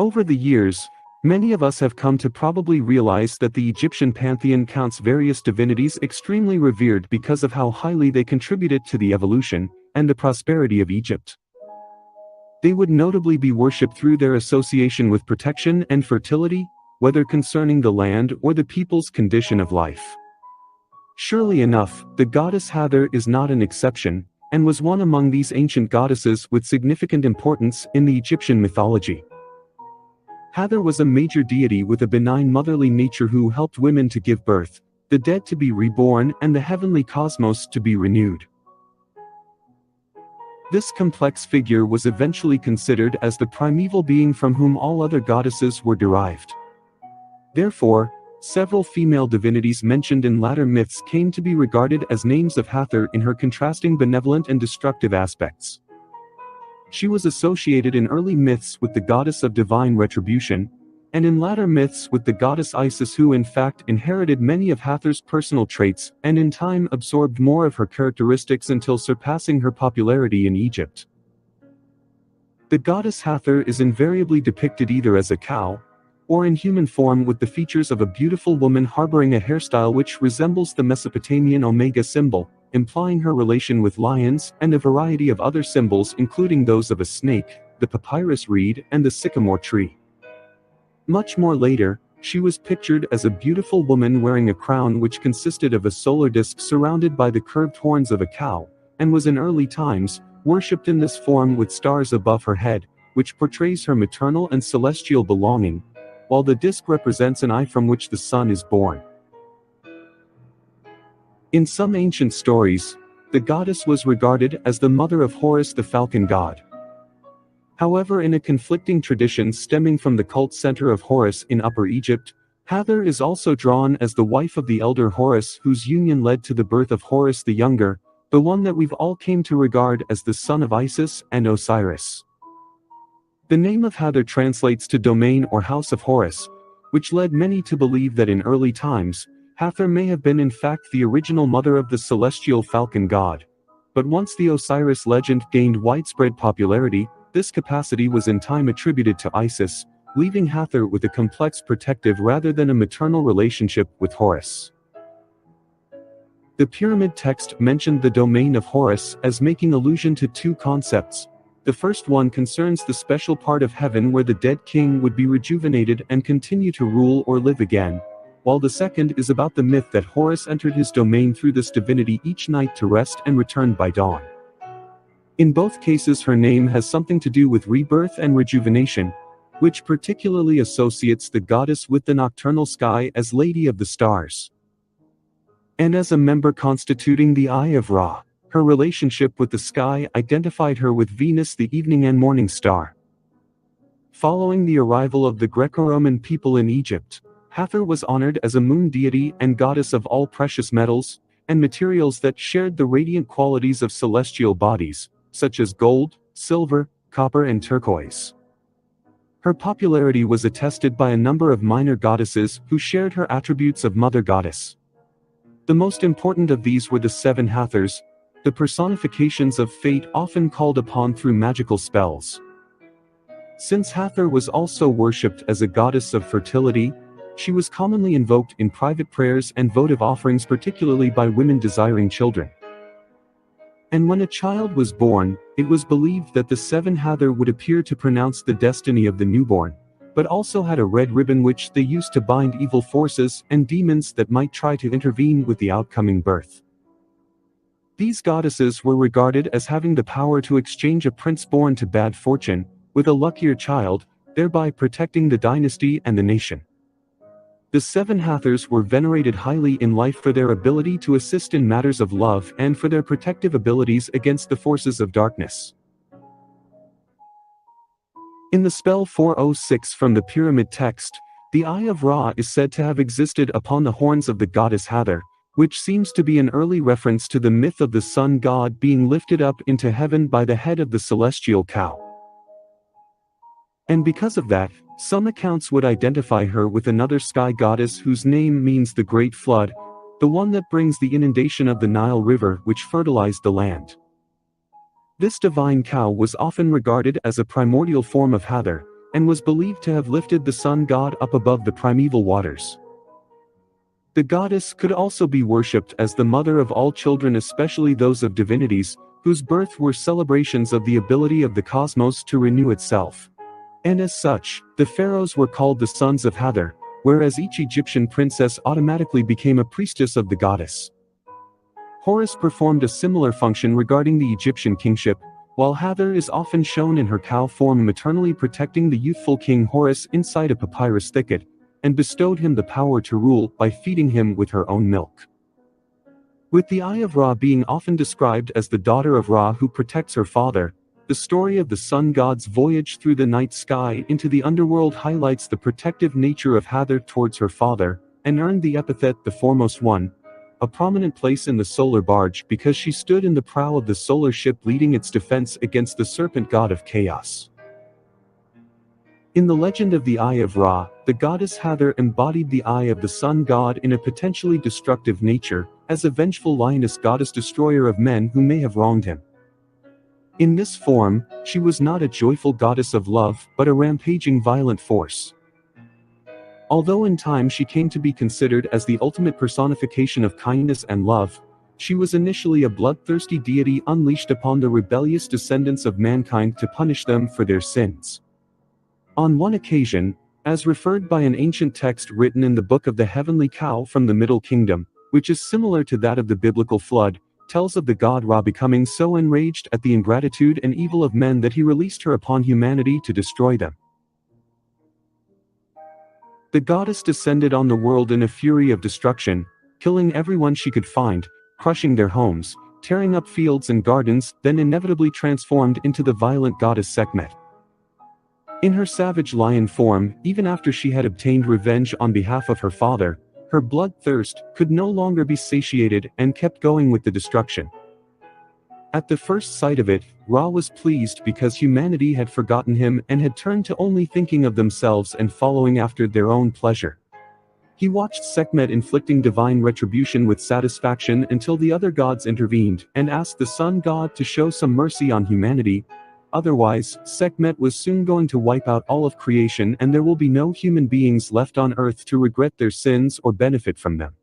Over the years, many of us have come to probably realize that the Egyptian pantheon counts various divinities extremely revered because of how highly they contributed to the evolution and the prosperity of Egypt. They would notably be worshipped through their association with protection and fertility, whether concerning the land or the people's condition of life. Surely enough, the goddess Hathor is not an exception, and was one among these ancient goddesses with significant importance in the Egyptian mythology. Hathor was a major deity with a benign motherly nature who helped women to give birth, the dead to be reborn, and the heavenly cosmos to be renewed. This complex figure was eventually considered as the primeval being from whom all other goddesses were derived. Therefore, several female divinities mentioned in latter myths came to be regarded as names of Hathor in her contrasting benevolent and destructive aspects. She was associated in early myths with the goddess of divine retribution, and in latter myths with the goddess Isis, who in fact inherited many of Hathor's personal traits and in time absorbed more of her characteristics until surpassing her popularity in Egypt. The goddess Hathor is invariably depicted either as a cow, or in human form with the features of a beautiful woman harboring a hairstyle which resembles the Mesopotamian omega symbol, implying her relation with lions, and a variety of other symbols including those of a snake, the papyrus reed, and the sycamore tree. Much more later, she was pictured as a beautiful woman wearing a crown which consisted of a solar disk surrounded by the curved horns of a cow, and was in early times worshipped in this form with stars above her head, which portrays her maternal and celestial belonging, while the disk represents an eye from which the sun is born. In some ancient stories, the goddess was regarded as the mother of Horus, the falcon god. However, in a conflicting tradition stemming from the cult center of Horus in Upper Egypt, Hathor is also drawn as the wife of the elder Horus, whose union led to the birth of Horus the Younger, the one that we've all came to regard as the son of Isis and Osiris. The name of Hathor translates to domain or house of Horus, which led many to believe that in early times, Hathor may have been in fact the original mother of the celestial falcon god. But once the Osiris legend gained widespread popularity, this capacity was in time attributed to Isis, leaving Hathor with a complex protective rather than a maternal relationship with Horus. The pyramid text mentioned the domain of Horus as making allusion to two concepts. The first one concerns the special part of heaven where the dead king would be rejuvenated and continue to rule or live again, while the second is about the myth that Horus entered his domain through this divinity each night to rest and return by dawn. In both cases, her name has something to do with rebirth and rejuvenation, which particularly associates the goddess with the nocturnal sky as Lady of the Stars. And as a member constituting the Eye of Ra, her relationship with the sky identified her with Venus, the evening and morning star. Following the arrival of the Greco-Roman people in Egypt, Hathor was honored as a moon deity and goddess of all precious metals and materials that shared the radiant qualities of celestial bodies, such as gold, silver, copper, and turquoise. Her popularity was attested by a number of minor goddesses who shared her attributes of mother goddess. The most important of these were the seven Hathors, the personifications of fate often called upon through magical spells. Since Hathor was also worshipped as a goddess of fertility, she was commonly invoked in private prayers and votive offerings, particularly by women desiring children. And when a child was born, it was believed that the seven Hathor would appear to pronounce the destiny of the newborn, but also had a red ribbon which they used to bind evil forces and demons that might try to intervene with the outcoming birth. These goddesses were regarded as having the power to exchange a prince born to bad fortune with a luckier child, thereby protecting the dynasty and the nation. The seven Hathors were venerated highly in life for their ability to assist in matters of love and for their protective abilities against the forces of darkness. In the spell 406 from the pyramid text, the Eye of Ra is said to have existed upon the horns of the goddess Hathor, which seems to be an early reference to the myth of the sun god being lifted up into heaven by the head of the celestial cow. And because of that, some accounts would identify her with another sky goddess whose name means the Great Flood, the one that brings the inundation of the Nile River which fertilized the land. This divine cow was often regarded as a primordial form of Hathor, and was believed to have lifted the sun god up above the primeval waters. The goddess could also be worshipped as the mother of all children, especially those of divinities, whose birth were celebrations of the ability of the cosmos to renew itself. And as such, the pharaohs were called the sons of Hathor, whereas each Egyptian princess automatically became a priestess of the goddess. Horus performed a similar function regarding the Egyptian kingship, while Hathor is often shown in her cow form maternally protecting the youthful king Horus inside a papyrus thicket, and bestowed him the power to rule by feeding him with her own milk. With the Eye of Ra being often described as the daughter of Ra who protects her father, the story of the sun god's voyage through the night sky into the underworld highlights the protective nature of Hathor towards her father, and earned the epithet the Foremost One, a prominent place in the solar barge because she stood in the prow of the solar ship leading its defense against the serpent god of chaos. In the legend of the Eye of Ra, the goddess Hathor embodied the eye of the sun god in a potentially destructive nature, as a vengeful lioness goddess destroyer of men who may have wronged him. In this form, she was not a joyful goddess of love but a rampaging violent force. Although in time she came to be considered as the ultimate personification of kindness and love, she was initially a bloodthirsty deity unleashed upon the rebellious descendants of mankind to punish them for their sins. On one occasion, as referred by an ancient text written in the Book of the Heavenly Cow from the Middle Kingdom, which is similar to that of the biblical flood, tells of the god Ra becoming so enraged at the ingratitude and evil of men that he released her upon humanity to destroy them. The goddess descended on the world in a fury of destruction, killing everyone she could find, crushing their homes, tearing up fields and gardens, then inevitably transformed into the violent goddess Sekhmet. In her savage lion form, even after she had obtained revenge on behalf of her father, her bloodthirst could no longer be satiated and kept going with the destruction. At the first sight of it, Ra was pleased because humanity had forgotten him and had turned to only thinking of themselves and following after their own pleasure. He watched Sekhmet inflicting divine retribution with satisfaction until the other gods intervened and asked the sun god to show some mercy on humanity. Otherwise, Sekhmet was soon going to wipe out all of creation and there will be no human beings left on earth to regret their sins or benefit from them.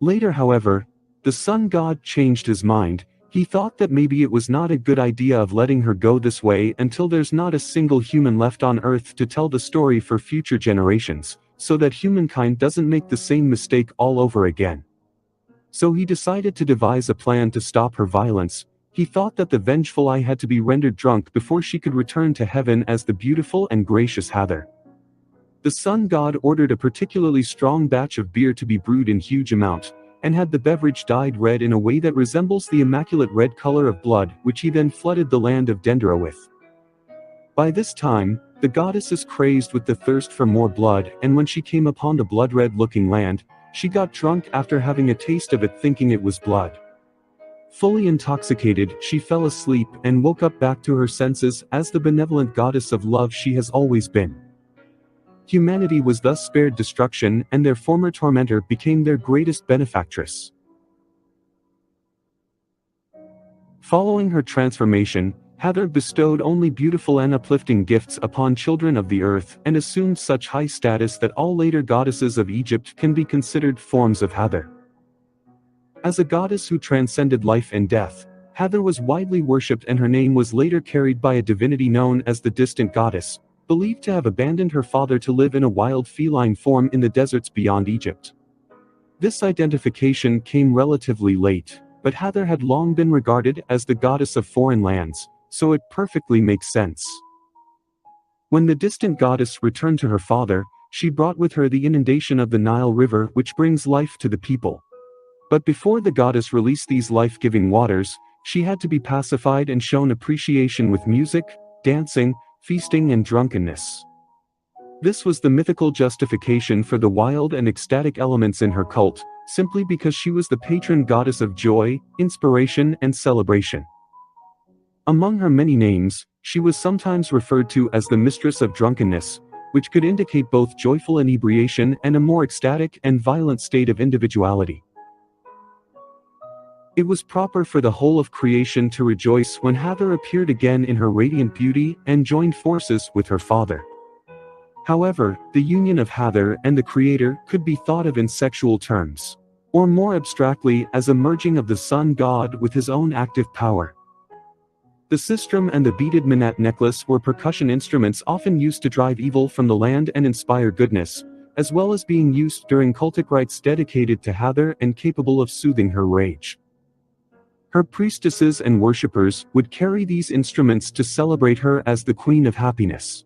Later, however, the sun god changed his mind. He thought that maybe it was not a good idea of letting her go this way until there's not a single human left on earth to tell the story for future generations, so that humankind doesn't make the same mistake all over again. So he decided to devise a plan to stop her violence. He thought that the vengeful eye had to be rendered drunk before she could return to heaven as the beautiful and gracious Hathor. The sun god ordered a particularly strong batch of beer to be brewed in huge amount, and had the beverage dyed red in a way that resembles the immaculate red color of blood, which he then flooded the land of Dendera with. By this time, the goddess is crazed with the thirst for more blood, and when she came upon the blood-red-looking land, she got drunk after having a taste of it thinking it was blood. Fully intoxicated, she fell asleep and woke up back to her senses as the benevolent goddess of love she has always been. Humanity was thus spared destruction and their former tormentor became their greatest benefactress. Following her transformation, Hathor bestowed only beautiful and uplifting gifts upon children of the earth and assumed such high status that all later goddesses of Egypt can be considered forms of Hathor. As a goddess who transcended life and death, Hathor was widely worshipped and her name was later carried by a divinity known as the Distant Goddess, believed to have abandoned her father to live in a wild feline form in the deserts beyond Egypt. This identification came relatively late, but Hathor had long been regarded as the goddess of foreign lands, so it perfectly makes sense. When the Distant Goddess returned to her father, she brought with her the inundation of the Nile River which brings life to the people. But before the goddess released these life-giving waters, she had to be pacified and shown appreciation with music, dancing, feasting and drunkenness. This was the mythical justification for the wild and ecstatic elements in her cult, simply because she was the patron goddess of joy, inspiration and celebration. Among her many names, she was sometimes referred to as the mistress of drunkenness, which could indicate both joyful inebriation and a more ecstatic and violent state of individuality. It was proper for the whole of creation to rejoice when Hathor appeared again in her radiant beauty and joined forces with her father. However, the union of Hathor and the Creator could be thought of in sexual terms, or more abstractly as a merging of the sun god with his own active power. The sistrum and the beaded minette necklace were percussion instruments often used to drive evil from the land and inspire goodness, as well as being used during cultic rites dedicated to Hathor and capable of soothing her rage. Her priestesses and worshippers would carry these instruments to celebrate her as the Queen of Happiness.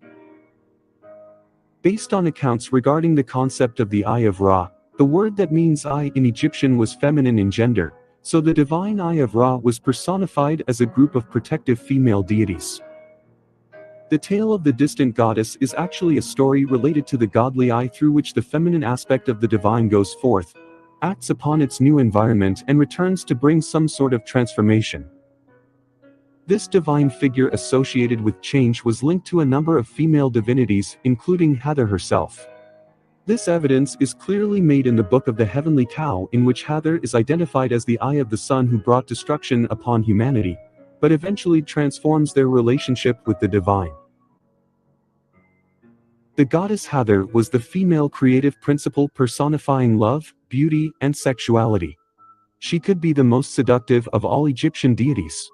Based on accounts regarding the concept of the Eye of Ra, the word that means eye in Egyptian was feminine in gender, so the divine Eye of Ra was personified as a group of protective female deities. The tale of the distant goddess is actually a story related to the godly eye through which the feminine aspect of the divine goes forth, acts upon its new environment and returns to bring some sort of transformation. This divine figure associated with change was linked to a number of female divinities, including Hathor herself. This evidence is clearly made in the Book of the Heavenly Tao, in which Hathor is identified as the eye of the sun who brought destruction upon humanity, but eventually transforms their relationship with the divine. The goddess Hathor was the female creative principle personifying love, beauty, and sexuality. She could be the most seductive of all Egyptian deities.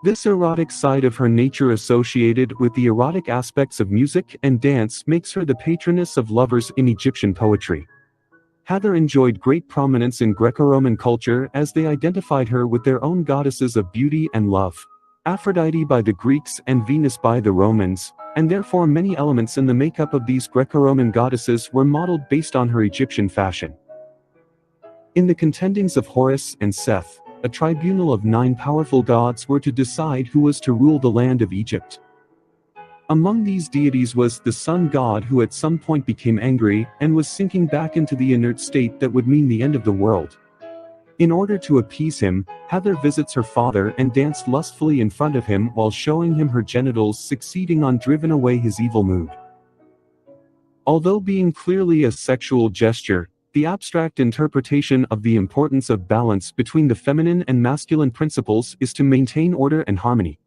This erotic side of her nature associated with the erotic aspects of music and dance makes her the patroness of lovers in Egyptian poetry. Hathor enjoyed great prominence in Greco-Roman culture as they identified her with their own goddesses of beauty and love. Aphrodite by the Greeks and Venus by the Romans, and therefore many elements in the makeup of these Greco-Roman goddesses were modeled based on her Egyptian fashion. In the contendings of Horus and Seth, a tribunal of 9 powerful gods were to decide who was to rule the land of Egypt. Among these deities was the sun god, who at some point became angry and was sinking back into the inert state that would mean the end of the world. In order to appease him, Hathor visits her father and danced lustfully in front of him while showing him her genitals, succeeding on driving away his evil mood. Although being clearly a sexual gesture, the abstract interpretation of the importance of balance between the feminine and masculine principles is to maintain order and harmony.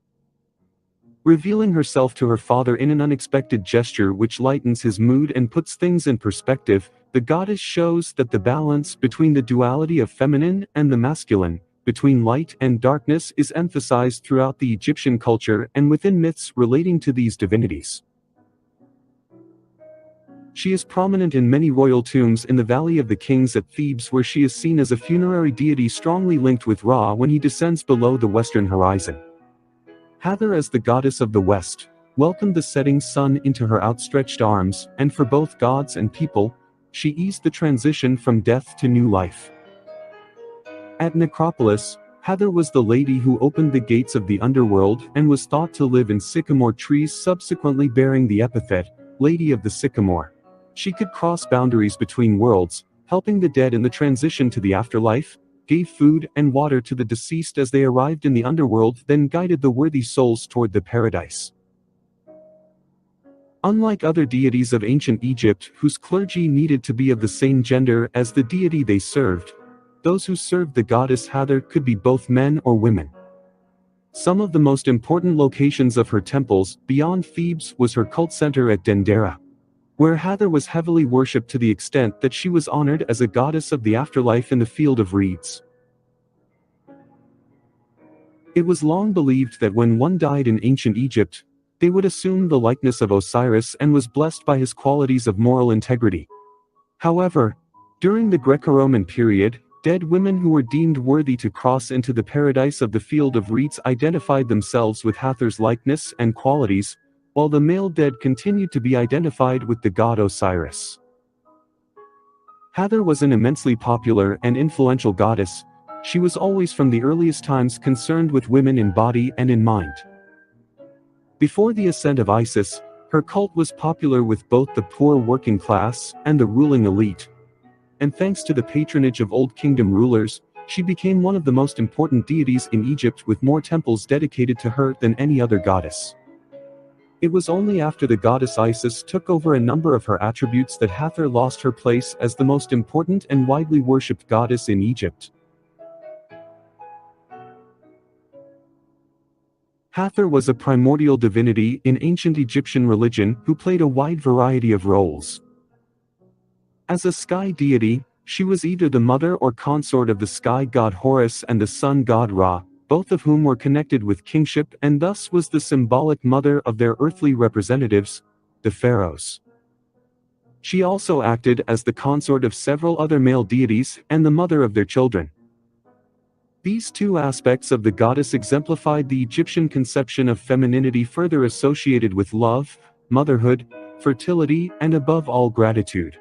Revealing herself to her father in an unexpected gesture which lightens his mood and puts things in perspective, the goddess shows that the balance between the duality of feminine and the masculine, between light and darkness, is emphasized throughout the Egyptian culture and within myths relating to these divinities. She is prominent in many royal tombs in the Valley of the Kings at Thebes, where she is seen as a funerary deity strongly linked with Ra when he descends below the western horizon. Hathor, as the goddess of the West, welcomed the setting sun into her outstretched arms, and for both gods and people, she eased the transition from death to new life. At Necropolis, Hathor was the lady who opened the gates of the underworld and was thought to live in sycamore trees, subsequently bearing the epithet, Lady of the Sycamore. She could cross boundaries between worlds, helping the dead in the transition to the afterlife, gave food and water to the deceased as they arrived in the underworld, then guided the worthy souls toward the paradise. Unlike other deities of ancient Egypt whose clergy needed to be of the same gender as the deity they served, those who served the goddess Hathor could be both men or women. Some of the most important locations of her temples, beyond Thebes, was her cult center at Dendera, where Hathor was heavily worshipped to the extent that she was honored as a goddess of the afterlife in the field of reeds. It was long believed that when one died in ancient Egypt, they would assume the likeness of Osiris and was blessed by his qualities of moral integrity. However, during the Greco-Roman period, dead women who were deemed worthy to cross into the paradise of the field of reeds identified themselves with Hathor's likeness and qualities, while the male dead continued to be identified with the god Osiris. Hathor was an immensely popular and influential goddess. She was always from the earliest times concerned with women in body and in mind. Before the ascent of Isis, her cult was popular with both the poor working class and the ruling elite. And thanks to the patronage of Old Kingdom rulers, she became one of the most important deities in Egypt, with more temples dedicated to her than any other goddess. It was only after the goddess Isis took over a number of her attributes that Hathor lost her place as the most important and widely worshipped goddess in Egypt. Hathor was a primordial divinity in ancient Egyptian religion who played a wide variety of roles. As a sky deity, she was either the mother or consort of the sky god Horus and the sun god Ra, both of whom were connected with kingship and thus was the symbolic mother of their earthly representatives, the pharaohs. She also acted as the consort of several other male deities and the mother of their children. These two aspects of the goddess exemplified the Egyptian conception of femininity further associated with love, motherhood, fertility, and above all gratitude.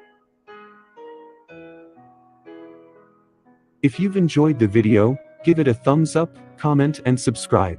If you've enjoyed the video, give it a thumbs up, comment and subscribe.